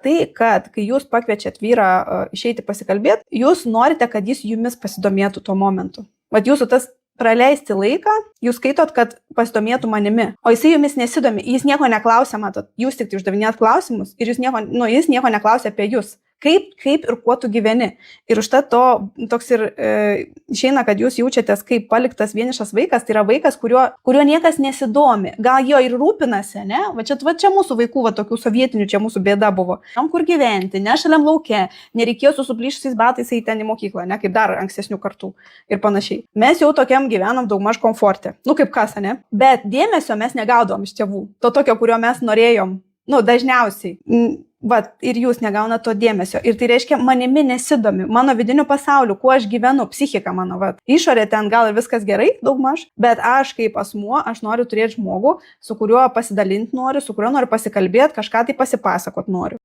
Tai, kad kai jūs pakviečiat vyrą išeiti pasikalbėti, jūs norite, kad jis jumis pasidomėtų tuo momentu. Vat jūsų tas praleisti laiką, jūs skaitot, kad pasidomėtų manimi, o jisai jumis nesidomi, jis nieko neklausia, matot, jūs tik uždavinėjat klausimus ir jis nieko neklausia apie jūs. Kaip ir kuo tu gyveni. Ir užtat toks ir išeina, kad jūs jaučiatės kaip paliktas vienišas vaikas, tai yra vaikas, kurio niekas nesidomi. Gal jo ir rūpinasi, ne? Va čia mūsų vaikų, tokių sovietinių, čia mūsų bėda buvo. Jam kur gyventi, ne šaliam lauke, nereikėjo su suplyšusiais batais eiti ten į mokyklą, ne? Kaip dar ankstesnių kartų ir panašiai. Mes jau tokiam gyvenam daugmaž komforte. Kaip kasa, ne? Bet dėmesio mes negaudom iš tėvų. To tokio, kurio mes norėjom. Dažniausiai. Ir jūs negaunate to dėmesio. Ir tai reiškia, manimi nesidomi, mano vidiniu pasauliu, kuo aš gyvenu, psichika mano, Išorė ten gal ir viskas gerai, daugmaž, bet aš kaip asmuo, aš noriu turėti žmogų, su kuriuo pasidalinti noriu, su kuriuo noriu pasikalbėti, kažką tai pasipasakot noriu.